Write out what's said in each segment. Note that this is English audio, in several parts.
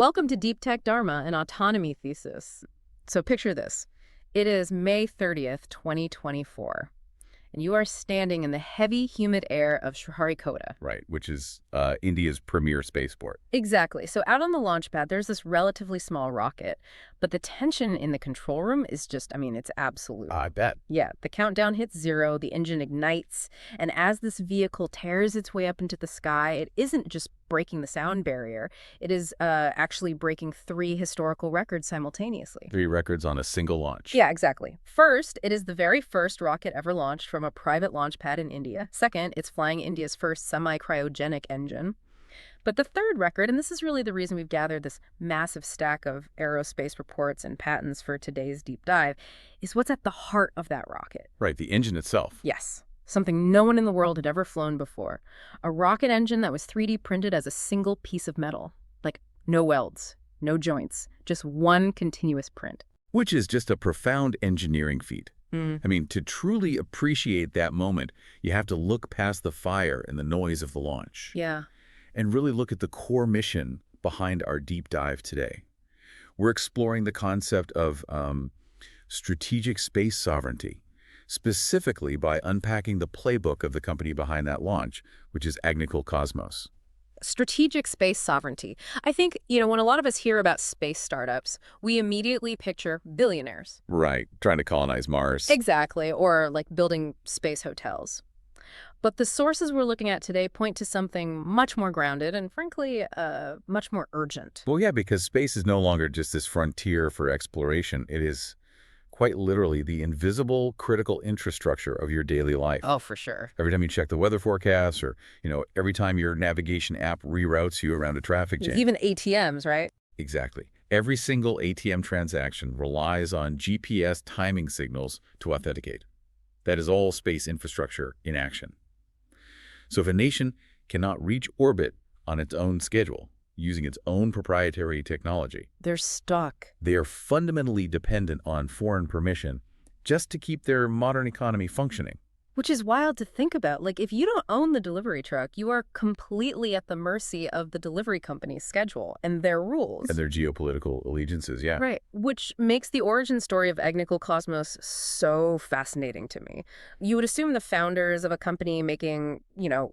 Welcome to Deep Tech Dharma, an autonomy thesis. So picture this. It is May 30th, 2024, and you are standing in the heavy, humid air of Sriharikota. Right, which is India's premier spaceport. Exactly. So out on the launch pad, there's this relatively small rocket, but the tension in the control room is just, it's absolute. I bet. Yeah, the countdown hits 0, the engine ignites, and as this vehicle tears its way up into the sky, it isn't just breaking the sound barrier. It is actually breaking 3 historical records simultaneously. 3 records on a single launch. Yeah, exactly. First, it is the very first rocket ever launched from a private launch pad in India. Second, it's flying India's first semi-cryogenic engine. But the third record, and this is really the reason we've gathered this massive stack of aerospace reports and patents for today's deep dive, is what's at the heart of that rocket. Right, the engine itself. Yes, something no one in the world had ever flown before. A rocket engine that was 3D printed as a single piece of metal. Like, no welds, no joints, just one continuous print. Which is just a profound engineering feat. Mm. To truly appreciate that moment, you have to look past the fire and the noise of the launch. Yeah. And really look at the core mission behind our deep dive today. We're exploring the concept of strategic space sovereignty, specifically by unpacking the playbook of the company behind that launch, which is Agnikul Cosmos. Strategic space sovereignty. I think, when a lot of us hear about space startups, we immediately picture billionaires. Right, trying to colonize Mars. Exactly, or like building space hotels. But the sources we're looking at today point to something much more grounded and, frankly, much more urgent. Well, yeah, because space is no longer just this frontier for exploration. It is quite literally the invisible critical infrastructure of your daily life. Oh, for sure. Every time you check the weather forecast or, every time your navigation app reroutes you around a traffic jam. Even ATMs, right? Exactly. Every single ATM transaction relies on GPS timing signals to authenticate. That is all space infrastructure in action. So if a nation cannot reach orbit on its own schedule, using its own proprietary technology, they're stuck. They are fundamentally dependent on foreign permission just to keep their modern economy functioning. Which is wild to think about. Like, if you don't own the delivery truck, you are completely at the mercy of the delivery company's schedule and their rules. And their geopolitical allegiances, yeah. Right, which makes the origin story of Agnikul Cosmos so fascinating to me. You would assume the founders of a company making,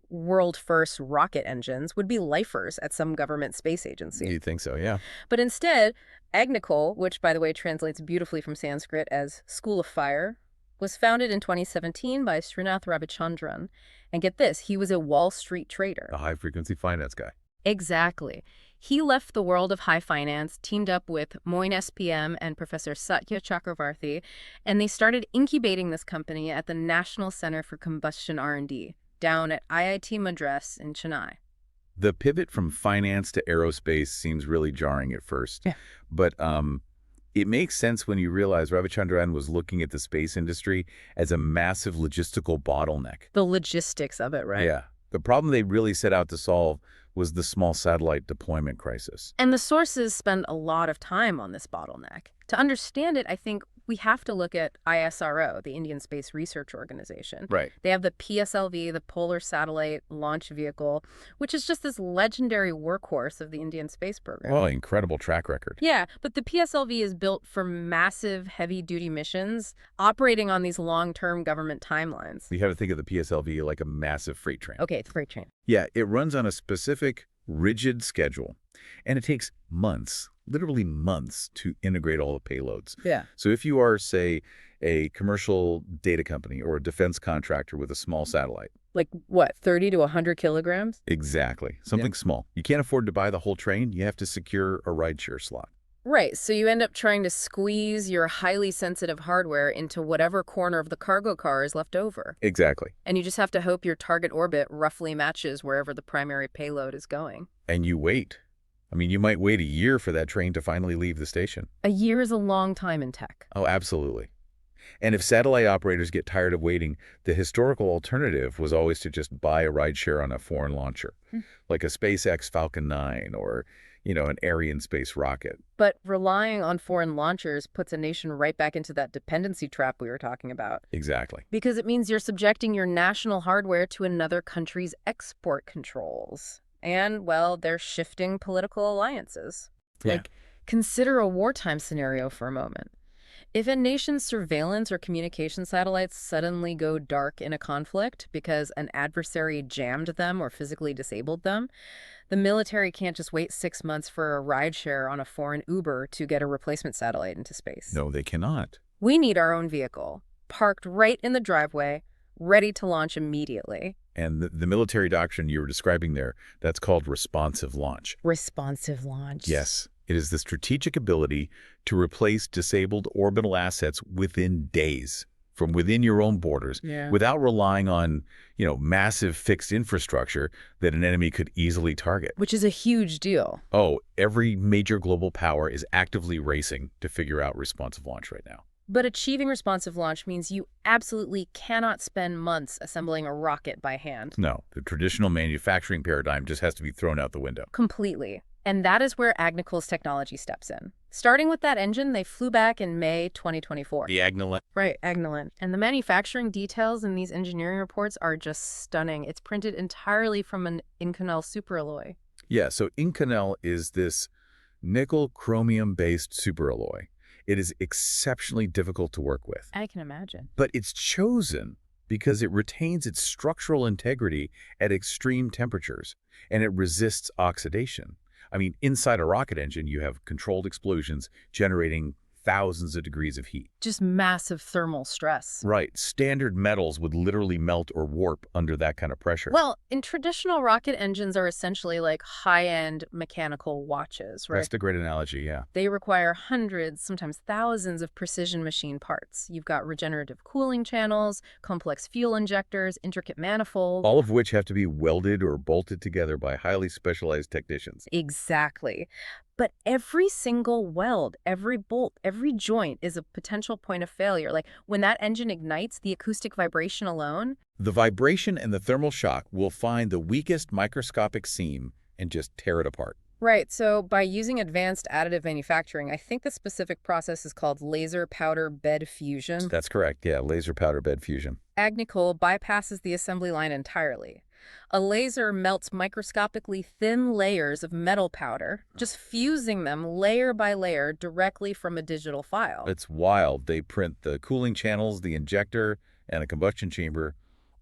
world-first rocket engines would be lifers at some government space agency. You'd think so, yeah. But instead, Agnikul, which, by the way, translates beautifully from Sanskrit as School of Fire, was founded in 2017 by Srinath Ravichandran. And get this, he was a Wall Street trader. A high-frequency finance guy. Exactly. He left the world of high finance, teamed up with Moin SPM and Professor Satya Chakravarthy, and they started incubating this company at the National Center for Combustion R&D, down at IIT Madras in Chennai. The pivot from finance to aerospace seems really jarring at first. Yeah. But it makes sense when you realize Ravichandran was looking at the space industry as a massive logistical bottleneck. The logistics of it, right? Yeah. The problem they really set out to solve was the small satellite deployment crisis. And the sources spend a lot of time on this bottleneck. To understand it, I think we have to look at ISRO, the Indian Space Research Organization. Right. They have the PSLV, the Polar Satellite Launch Vehicle, which is just this legendary workhorse of the Indian space program. Well, incredible track record. Yeah, but the PSLV is built for massive, heavy-duty missions operating on these long-term government timelines. You have to think of the PSLV like a massive freight train. Okay, it's a freight train. Yeah, it runs on a specific, rigid schedule, and it takes months, literally months, to integrate all the payloads. Yeah. So if you are, say, a commercial data company or a defense contractor with a small satellite. Like what, 30 to 100 kilograms? Exactly. Something small. You can't afford to buy the whole train. You have to secure a rideshare slot. Right, so you end up trying to squeeze your highly sensitive hardware into whatever corner of the cargo car is left over. Exactly. And you just have to hope your target orbit roughly matches wherever the primary payload is going. And you wait. You might wait a year for that train to finally leave the station. A year is a long time in tech. Oh, absolutely. And if satellite operators get tired of waiting, the historical alternative was always to just buy a rideshare on a foreign launcher, like a SpaceX Falcon 9 or, an Arianespace rocket. But relying on foreign launchers puts a nation right back into that dependency trap we were talking about. Exactly. Because it means you're subjecting your national hardware to another country's export controls. And, well, they're shifting political alliances. Yeah. Like, consider a wartime scenario for a moment. If a nation's surveillance or communication satellites suddenly go dark in a conflict because an adversary jammed them or physically disabled them, the military can't just wait 6 months for a rideshare on a foreign Uber to get a replacement satellite into space. No, they cannot. We need our own vehicle, parked right in the driveway, ready to launch immediately. And the military doctrine you were describing there, that's called responsive launch. Responsive launch. Yes, it is the strategic ability to replace disabled orbital assets within days, from within your own borders, Yeah. without relying on, massive fixed infrastructure that an enemy could easily target. Which is a huge deal. Oh, every major global power is actively racing to figure out responsive launch right now. But achieving responsive launch means you absolutely cannot spend months assembling a rocket by hand. No, the traditional manufacturing paradigm just has to be thrown out the window. Completely. And that is where Agnikul's technology steps in. Starting with that engine, they flew back in May 2024. The Agnikul. Right, Agnilan. And the manufacturing details in these engineering reports are just stunning. It's printed entirely from an Inconel superalloy. Yeah, so Inconel is this nickel-chromium-based superalloy. It is exceptionally difficult to work with. I can imagine. But it's chosen because it retains its structural integrity at extreme temperatures, and it resists oxidation. I mean, inside a rocket engine, you have controlled explosions generating thousands of degrees of heat. Just massive thermal stress. Right. Standard metals would literally melt or warp under that kind of pressure. Well, in traditional rocket engines are essentially like high-end mechanical watches, right? That's the great analogy, yeah. They require hundreds, sometimes thousands of precision machine parts. You've got regenerative cooling channels, complex fuel injectors, intricate manifolds. All of which have to be welded or bolted together by highly specialized technicians. Exactly. But every single weld, every bolt, every joint is a potential point of failure. Like when that engine ignites, the acoustic vibration alone. The vibration and the thermal shock will find the weakest microscopic seam and just tear it apart. Right, so by using advanced additive manufacturing, I think the specific process is called laser powder bed fusion. That's correct, yeah, laser powder bed fusion. Agnikul bypasses the assembly line entirely. A laser melts microscopically thin layers of metal powder, just fusing them layer by layer directly from a digital file. It's wild. They print the cooling channels, the injector, and a combustion chamber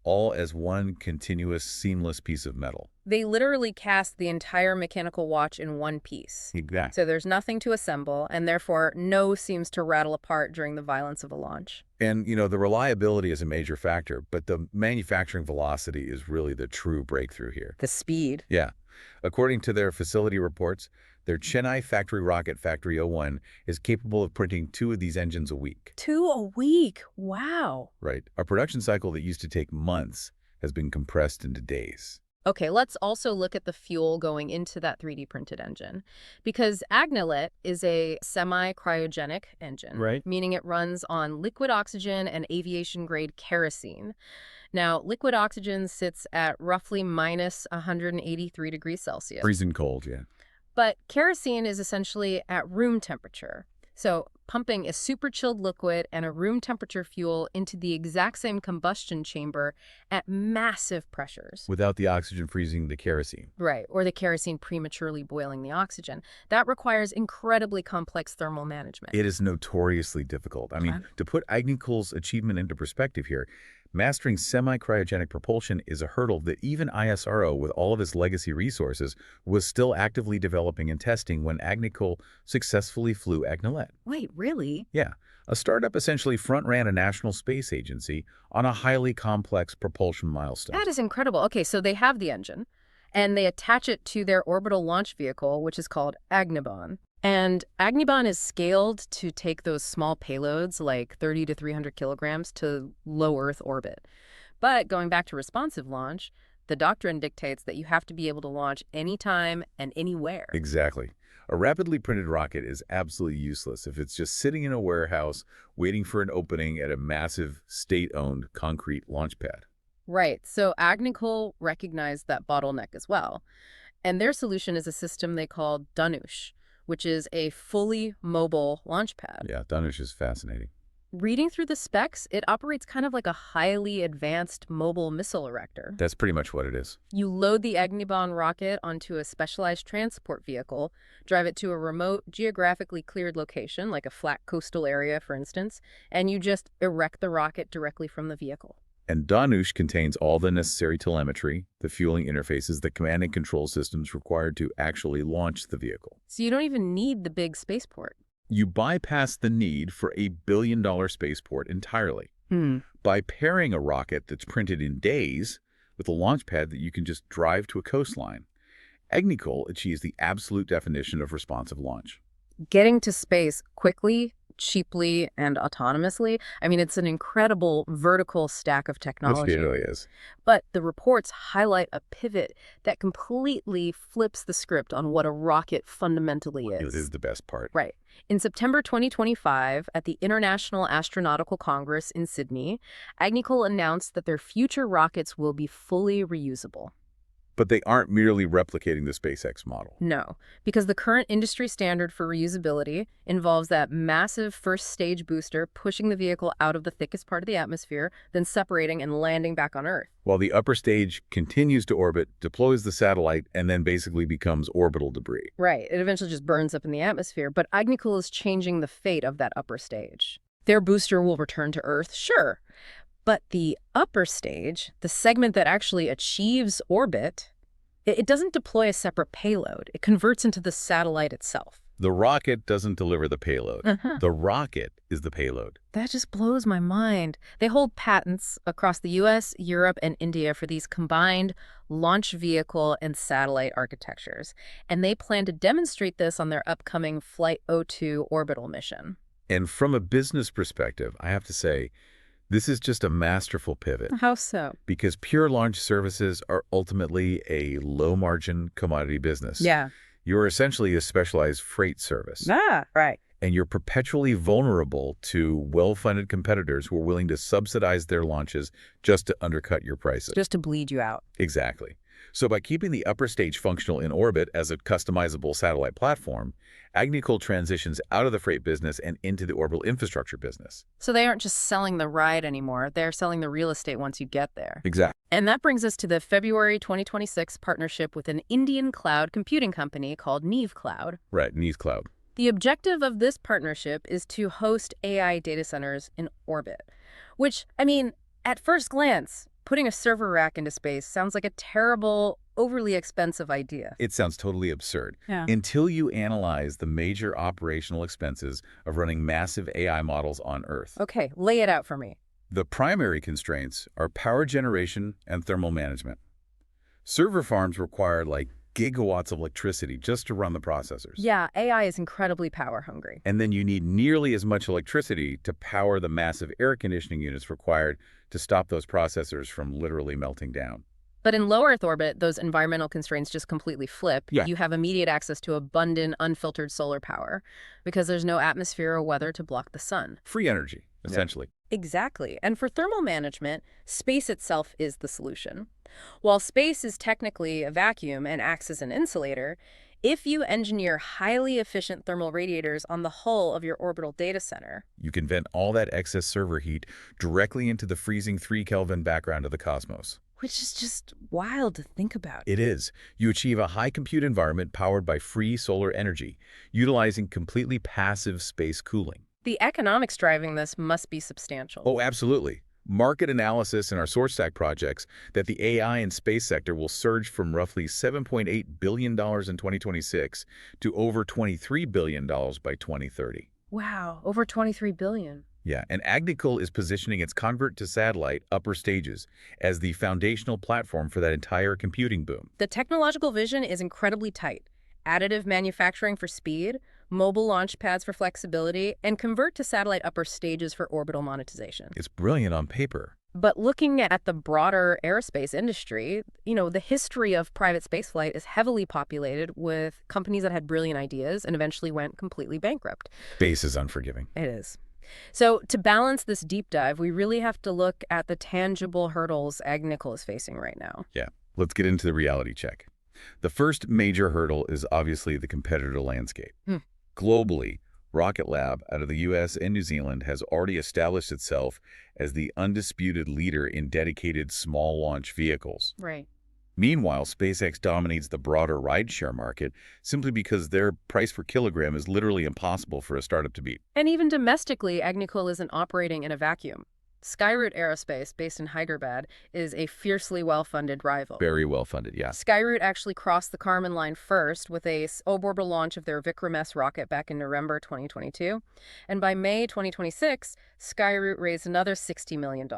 all as one continuous, seamless piece of metal. They literally cast the entire mechanical watch in one piece. Exactly. So there's nothing to assemble, and therefore no seams to rattle apart during the violence of a launch. And, the reliability is a major factor, but the manufacturing velocity is really the true breakthrough here. The speed. Yeah. According to their facility reports, their Chennai factory rocket, Factory 01, is capable of printing 2 of these engines a week. 2 a week? Wow. Right. A production cycle that used to take months has been compressed into days. Okay, let's also look at the fuel going into that 3D printed engine. Because Agnilet is a semi-cryogenic engine, Right. meaning it runs on liquid oxygen and aviation-grade kerosene. Now, liquid oxygen sits at roughly minus 183 degrees Celsius. Freezing cold, yeah. But kerosene is essentially at room temperature. So pumping a super chilled liquid and a room temperature fuel into the exact same combustion chamber at massive pressures. Without the oxygen freezing the kerosene. Right, or the kerosene prematurely boiling the oxygen. That requires incredibly complex thermal management. It is notoriously difficult. I mean, to put Agnikul's achievement into perspective here, mastering semi-cryogenic propulsion is a hurdle that even ISRO, with all of its legacy resources, was still actively developing and testing when Agnikul successfully flew Agnilet. Wait, really? Yeah, a startup essentially front-ran a national space agency on a highly complex propulsion milestone. That is incredible. Okay, so they have the engine, and they attach it to their orbital launch vehicle, which is called Agniban. And Agniban is scaled to take those small payloads, like 30 to 300 kilograms, to low Earth orbit. But going back to responsive launch, the doctrine dictates that you have to be able to launch anytime and anywhere. Exactly. A rapidly printed rocket is absolutely useless if it's just sitting in a warehouse waiting for an opening at a massive state-owned concrete launch pad. Right, so Agnikul recognized that bottleneck as well. And their solution is a system they call Danush, which is a fully mobile launch pad. Yeah, Danush is fascinating. Reading through the specs, it operates kind of like a highly advanced mobile missile erector. That's pretty much what it is. You load the Agnikul rocket onto a specialized transport vehicle, drive it to a remote, geographically cleared location, like a flat coastal area, for instance, and you just erect the rocket directly from the vehicle. And Danush contains all the necessary telemetry, the fueling interfaces, the command and control systems required to actually launch the vehicle. So you don't even need the big spaceport. You bypass the need for a billion-dollar spaceport entirely. By pairing a rocket that's printed in days with a launch pad that you can just drive to a coastline, Agnikul achieves the absolute definition of responsive launch. Getting to space quickly, cheaply, and autonomously, I mean, it's an incredible vertical stack of technology. It really is. But the reports highlight a pivot that completely flips the script on what a rocket fundamentally It is. is the best part. Right. In September 2025, at the International Astronautical Congress in Sydney, Agnikul announced that their future rockets will be fully reusable. But they aren't merely replicating the SpaceX model. No, because the current industry standard for reusability involves that massive first stage booster pushing the vehicle out of the thickest part of the atmosphere, then separating and landing back on Earth. While the upper stage continues to orbit, deploys the satellite, and then basically becomes orbital debris. Right, it eventually just burns up in the atmosphere, but Agnikul is changing the fate of that upper stage. Their booster will return to Earth, sure, but the upper stage, the segment that actually achieves orbit, it doesn't deploy a separate payload. It converts into the satellite itself. The rocket doesn't deliver the payload. The rocket is the payload. That just blows my mind. They hold patents across the US, Europe, and India for these combined launch vehicle and satellite architectures. And they plan to demonstrate this on their upcoming Flight E02 orbital mission. And from a business perspective, I have to say, this is just a masterful pivot. How so? Because pure launch services are ultimately a low-margin commodity business. Yeah. You're essentially a specialized freight service. Right. And you're perpetually vulnerable to well-funded competitors who are willing to subsidize their launches just to undercut your prices. Just to bleed you out. Exactly. So by keeping the upper stage functional in orbit as a customizable satellite platform, Agnikul transitions out of the freight business and into the orbital infrastructure business. So they aren't just selling the ride anymore. They're selling the real estate once you get there. Exactly. And that brings us to the February 2026 partnership with an Indian cloud computing company called Neve Cloud. Right, Neve Cloud. The objective of this partnership is to host AI data centers in orbit, which, I mean, at first glance, putting a server rack into space sounds like a terrible, overly expensive idea. It sounds totally absurd. Yeah. Until you analyze the major operational expenses of running massive AI models on Earth. Okay, lay it out for me. The primary constraints are power generation and thermal management. Server farms require like gigawatts of electricity just to run the processors. Yeah, AI is incredibly power hungry. And then you need nearly as much electricity to power the massive air conditioning units required to stop those processors from literally melting down. But in low Earth orbit, those environmental constraints just completely flip. Yeah. You have immediate access to abundant, unfiltered solar power because there's no atmosphere or weather to block the sun. Free energy, essentially. Exactly. And for thermal management, space itself is the solution. While space is technically a vacuum and acts as an insulator, if you engineer highly efficient thermal radiators on the hull of your orbital data center, You can vent all that excess server heat directly into the freezing 3 Kelvin background of the cosmos. which is just wild to think about. It is. You achieve a high compute environment powered by free solar energy, utilizing completely passive space cooling. The economics driving this must be substantial. Oh, absolutely. Market analysis in our source stack projects that the AI and space sector will surge from roughly $7.8 billion in 2026 to over $23 billion by 2030. Wow, over 23 billion. Yeah, and Agnikul is positioning its convert to satellite upper stages as the foundational platform for that entire computing boom. The technological vision is incredibly tight. Additive manufacturing for speed, mobile launch pads for flexibility, and convert to satellite upper stages for orbital monetization. It's brilliant on paper. But looking at the broader aerospace industry, the history of private spaceflight is heavily populated with companies that had brilliant ideas and eventually went completely bankrupt. Space is unforgiving. It is. So to balance this deep dive, we really have to look at the tangible hurdles Agnikul is facing right now. Yeah, let's get into the reality check. The first major hurdle is obviously the competitor landscape. Globally, Rocket Lab out of the US and New Zealand has already established itself as the undisputed leader in dedicated small launch vehicles. Right. Meanwhile, SpaceX dominates the broader rideshare market simply because their price per kilogram is literally impossible for a startup to beat. And even domestically, Agnikul isn't operating in a vacuum. Skyroot Aerospace, based in Hyderabad, is a fiercely well-funded rival. Very well funded, yeah. Skyroot actually crossed the Kármán line first with a suborbital launch of their Vikram S rocket back in November 2022. And by May 2026, Skyroot raised another $60 million,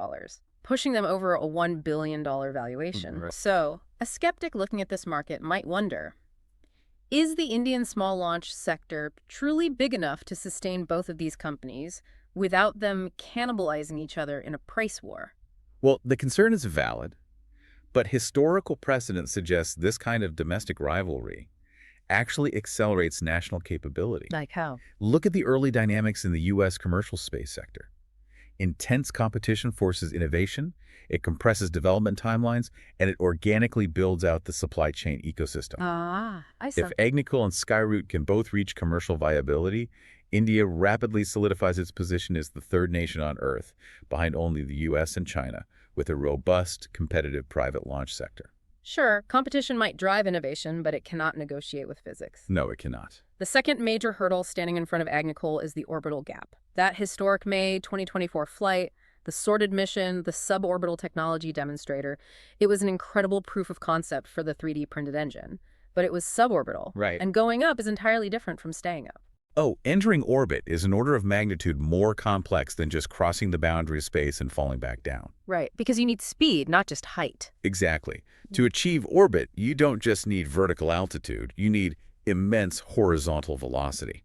pushing them over a $1 billion valuation. Right. So, a skeptic looking at this market might wonder, is the Indian small launch sector truly big enough to sustain both of these companies without them cannibalizing each other in a price war? Well, the concern is valid, but historical precedent suggests this kind of domestic rivalry actually accelerates national capability. Like how? Look at the early dynamics in the U.S. commercial space sector. Intense competition forces innovation, it compresses development timelines, and it organically builds out the supply chain ecosystem. I see. If Agnikul and Skyroot can both reach commercial viability, India rapidly solidifies its position as the third nation on Earth, behind only the US and China, with a robust, competitive private launch sector. Sure, competition might drive innovation, but it cannot negotiate with physics. No, it cannot. The second major hurdle standing in front of Agnikul is the orbital gap. That historic May 2024 flight, the sorted mission, the suborbital technology demonstrator, it was an incredible proof of concept for the 3D printed engine. But it was suborbital. Right. And going up is entirely different from staying up. Oh, entering orbit is an order of magnitude more complex than just crossing the boundary of space and falling back down. Right, because you need speed, not just height. Exactly. To achieve orbit, you don't just need vertical altitude, you need immense horizontal velocity.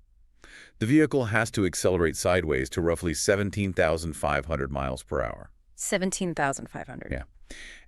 The vehicle has to accelerate sideways to roughly 17,500 miles per hour. 17,500. Yeah.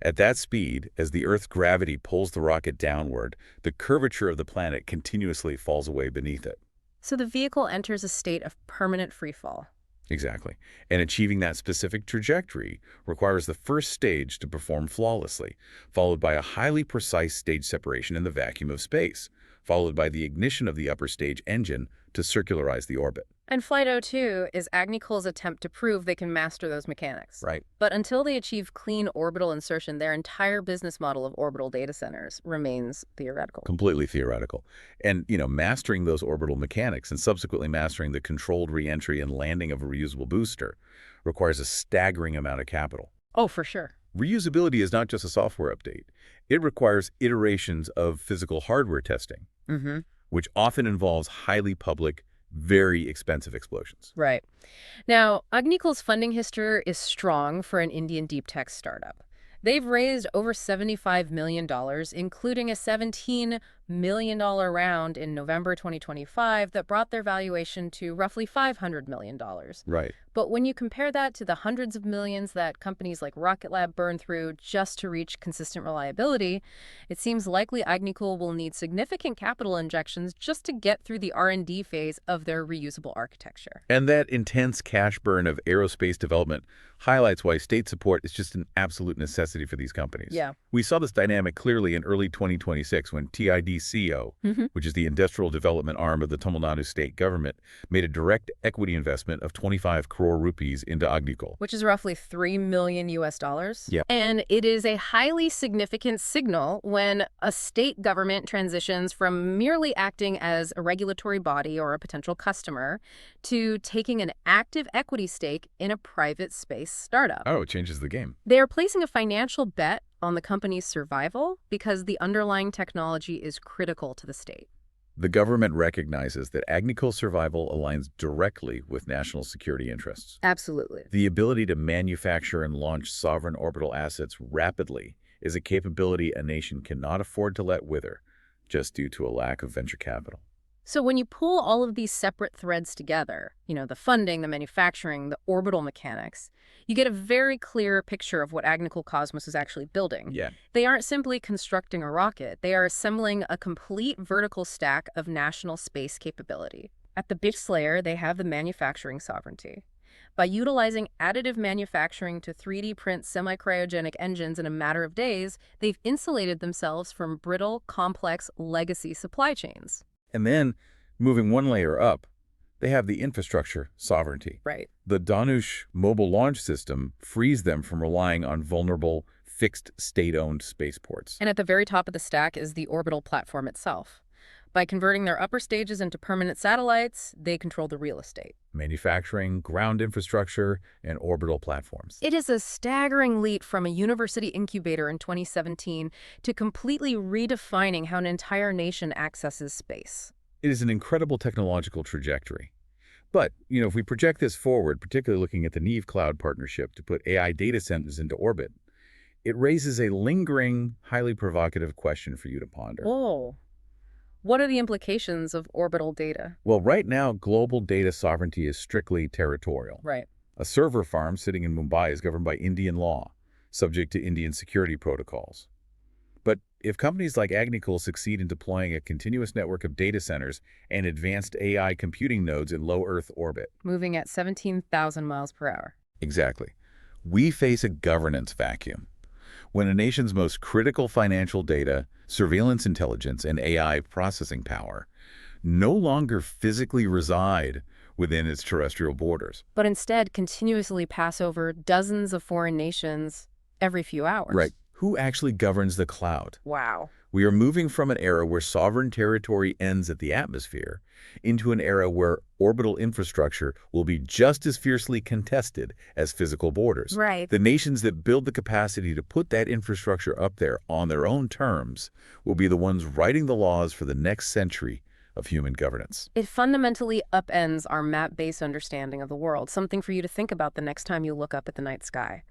At that speed, as the Earth's gravity pulls the rocket downward, the curvature of the planet continuously falls away beneath it. So the vehicle enters a state of permanent freefall. Exactly. And achieving that specific trajectory requires the first stage to perform flawlessly, followed by a highly precise stage separation in the vacuum of space, followed by the ignition of the upper stage engine to circularize the orbit. And Flight 02 is Agnikul's attempt to prove they can master those mechanics. Right. But until they achieve clean orbital insertion, their entire business model of orbital data centers remains theoretical. Completely theoretical. And, mastering those orbital mechanics and subsequently mastering the controlled re-entry and landing of a reusable booster requires a staggering amount of capital. Oh, for sure. Reusability is not just a software update. It requires iterations of physical hardware testing, which often involves highly public, very expensive explosions. Right. Now, Agnikul's funding history is strong for an Indian deep tech startup. They've raised over $75 million, including a $17 million round in November 2025 that brought their valuation to roughly $500 million. Right. But when you compare that to the hundreds of millions that companies like Rocket Lab burn through just to reach consistent reliability, it seems likely Agnikul will need significant capital injections just to get through the R&D phase of their reusable architecture. And that intense cash burn of aerospace development highlights why state support is just an absolute necessity for these companies. Yeah. We saw this dynamic clearly in early 2026 when TIDCO, which is the industrial development arm of the Tamil Nadu state government, made a direct equity investment of 25 crore rupees into Agnikul. Which is roughly $3 million US dollars. Yeah. And it is a highly significant signal when a state government transitions from merely acting as a regulatory body or a potential customer to taking an active equity stake in a private space startup. Oh, it changes the game. They are placing a financial bet on the company's survival because the underlying technology is critical to the state. The government recognizes that Agnikul's survival aligns directly with national security interests. Absolutely. The ability to manufacture and launch sovereign orbital assets rapidly is a capability a nation cannot afford to let wither, just due to a lack of venture capital. So when you pull all of these separate threads together, the funding, the manufacturing, the orbital mechanics, you get a very clear picture of what Agnikul Cosmos is actually building. Yeah. They aren't simply constructing a rocket. They are assembling a complete vertical stack of national space capability. At the base layer, they have the manufacturing sovereignty. By utilizing additive manufacturing to 3D print semi-cryogenic engines in a matter of days, they've insulated themselves from brittle, complex legacy supply chains. And then, moving one layer up, They have the infrastructure sovereignty. Right. The Danush mobile launch system frees them from relying on vulnerable, fixed state-owned spaceports. And at the very top of the stack is the orbital platform itself. By converting their upper stages into permanent satellites, they control the real estate. Manufacturing, ground infrastructure, and orbital platforms. It is a staggering leap from a university incubator in 2017 to completely redefining how an entire nation accesses space. It is an incredible technological trajectory. But, if we project this forward, particularly looking at the Neve Cloud partnership to put AI data centers into orbit, it raises a lingering, highly provocative question for you to ponder. Whoa. What are the implications of orbital data? Well, right now, global data sovereignty is strictly territorial. Right. A server farm sitting in Mumbai is governed by Indian law, subject to Indian security protocols. But if companies like Agnikul succeed in deploying a continuous network of data centers and advanced AI computing nodes in low Earth orbit. Moving at 17,000 miles per hour. Exactly. We face a governance vacuum. When a nation's most critical financial data, surveillance intelligence, and AI processing power no longer physically reside within its terrestrial borders. But instead continuously pass over dozens of foreign nations every few hours. Right. Who actually governs the cloud? Wow. We are moving from an era where sovereign territory ends at the atmosphere into an era where orbital infrastructure will be just as fiercely contested as physical borders. Right. The nations that build the capacity to put that infrastructure up there on their own terms will be the ones writing the laws for the next century of human governance. It fundamentally upends our map-based understanding of the world, something for you to think about the next time you look up at the night sky.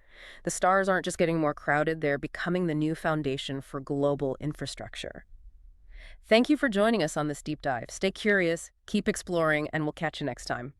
The stars aren't just getting more crowded, they're becoming the new foundation for global infrastructure. Thank you for joining us on this deep dive. Stay curious, keep exploring, and we'll catch you next time.